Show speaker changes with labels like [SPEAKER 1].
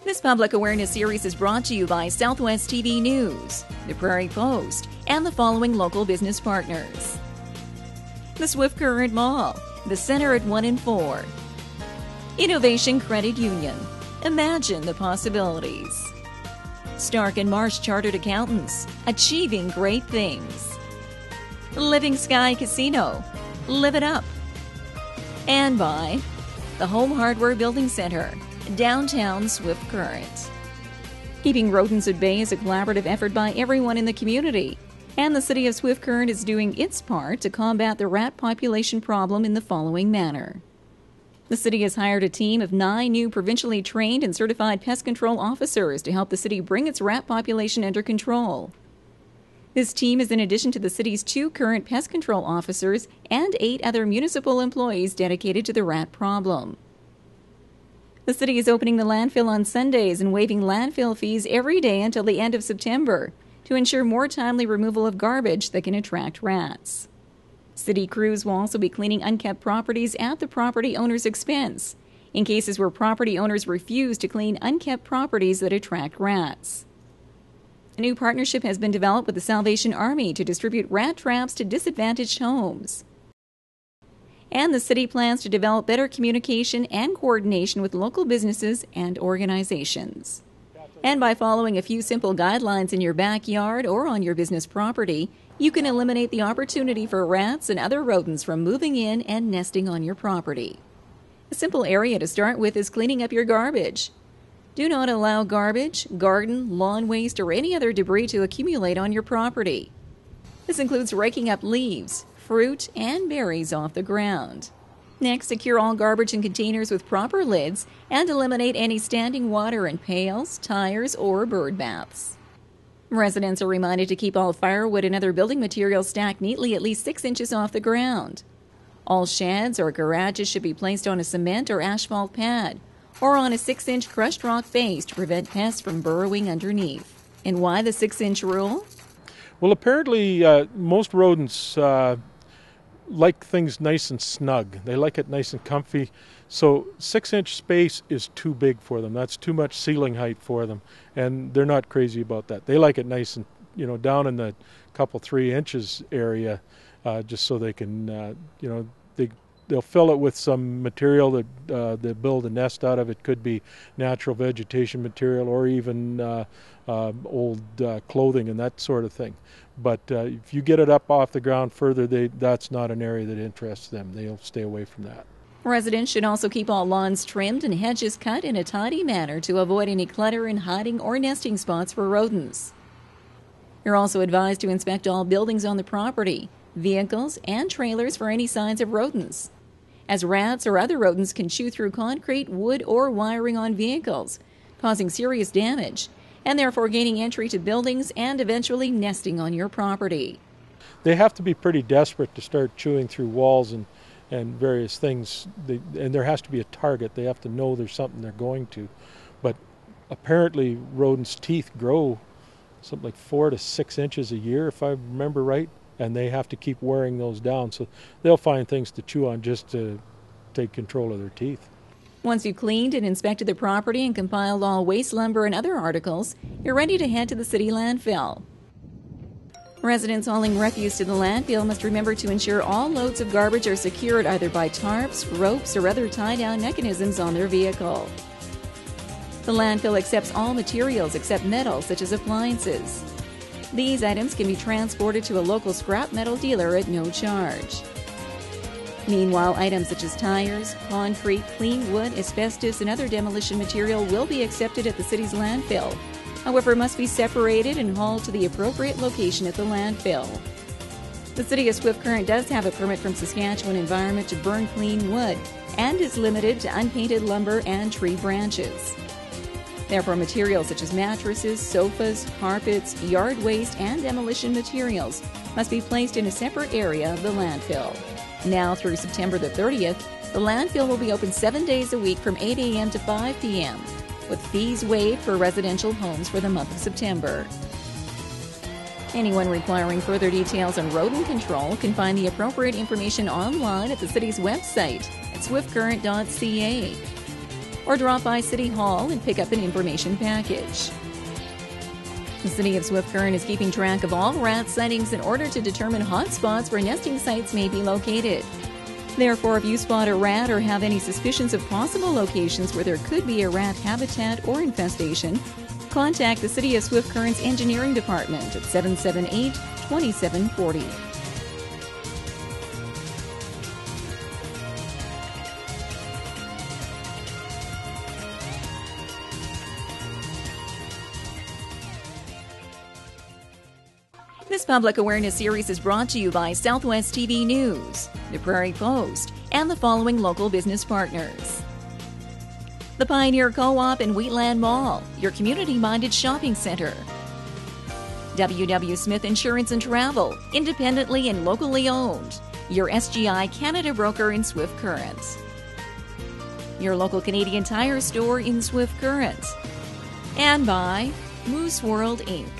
[SPEAKER 1] This public awareness series is brought to you by Southwest TV News, the Prairie Post, and the following local business partners. The Swift Current Mall, the Center at 1 and 4. Innovation Credit Union, imagine the possibilities. Stark and Marsh Chartered Accountants, achieving great things. Living Sky Casino, live it up. And by the Home Hardware Building Center, downtown Swift Current. Keeping rodents at bay is a collaborative effort by everyone in the community, and the City of Swift Current is doing its part to combat the rat population problem in the following manner. The city has hired a team of 9 new provincially trained and certified pest control officers to help the city bring its rat population under control. This team is in addition to the city's 2 current pest control officers and 8 other municipal employees dedicated to the rat problem. The city is opening the landfill on Sundays and waiving landfill fees every day until the end of September to ensure more timely removal of garbage that can attract rats. City crews will also be cleaning unkept properties at the property owner's expense, in cases where property owners refuse to clean unkept properties that attract rats. A new partnership has been developed with the Salvation Army to distribute rat traps to disadvantaged homes. And the city plans to develop better communication and coordination with local businesses and organizations. And by following a few simple guidelines in your backyard or on your business property, you can eliminate the opportunity for rats and other rodents from moving in and nesting on your property. A simple area to start with is cleaning up your garbage. Do not allow garbage, garden, lawn waste, or any other debris to accumulate on your property. This includes raking up leaves, fruit, and berries off the ground. Next, secure all garbage in containers with proper lids and eliminate any standing water in pails, tires, or bird baths. Residents are reminded to keep all firewood and other building materials stacked neatly at least 6 inches off the ground. All sheds or garages should be placed on a cement or asphalt pad or on a 6-inch crushed rock base to prevent pests from burrowing underneath. And why the 6-inch rule?
[SPEAKER 2] Well, apparently most rodents like things nice and snug. They like it nice and comfy. So 6-inch space is too big for them. That's too much ceiling height for them. And they're not crazy about that. They like it nice and, down in the couple 3 inches area, just so they can, they'll fill it with some material that they build a nest out of. It could be natural vegetation material or even old clothing and that sort of thing. But if you get it up off the ground further, that's not an area that interests them. They'll stay away from that.
[SPEAKER 1] Residents should also keep all lawns trimmed and hedges cut in a tidy manner to avoid any clutter in hiding or nesting spots for rodents. You're also advised to inspect all buildings on the property, vehicles, and trailers for any signs of rodents, as rats or other rodents can chew through concrete, wood, or wiring on vehicles, causing serious damage, and therefore gaining entry to buildings and eventually nesting on your property.
[SPEAKER 2] They have to be pretty desperate to start chewing through walls and various things, and there has to be a target. They have to know there's something they're going to. But apparently rodents' teeth grow something like 4 to 6 inches a year, if I remember right, and they have to keep wearing those down. So they'll find things to chew on just to take control of their teeth.
[SPEAKER 1] Once you've cleaned and inspected the property and compiled all waste lumber and other articles, you're ready to head to the city landfill. Residents hauling refuse to the landfill must remember to ensure all loads of garbage are secured either by tarps, ropes, or other tie-down mechanisms on their vehicle. The landfill accepts all materials except metal, such as appliances. These items can be transported to a local scrap metal dealer at no charge. Meanwhile, items such as tires, concrete, clean wood, asbestos, and other demolition material will be accepted at the city's landfill. However, must be separated and hauled to the appropriate location at the landfill. The City of Swift Current does have a permit from Saskatchewan Environment to burn clean wood and is limited to unpainted lumber and tree branches. Therefore, materials such as mattresses, sofas, carpets, yard waste, and demolition materials must be placed in a separate area of the landfill. Now through September the 30th, the landfill will be open 7 days a week from 8 a.m. to 5 p.m., with fees waived for residential homes for the month of September. Anyone requiring further details on rodent control can find the appropriate information online at the city's website at swiftcurrent.ca. or drop by City Hall and pick up an information package. The City of Swift Current is keeping track of all rat sightings in order to determine hot spots where nesting sites may be located. Therefore, if you spot a rat or have any suspicions of possible locations where there could be a rat habitat or infestation, contact the City of Swift Current's Engineering Department at 778-2740. This public awareness series is brought to you by Southwest TV News, the Prairie Post, and the following local business partners. The Pioneer Co-op and Wheatland Mall, your community-minded shopping center. W.W. Smith Insurance and Travel, independently and locally owned, your SGI Canada broker in Swift Current. Your local Canadian Tire store in Swift Current. And by Moose World Inc.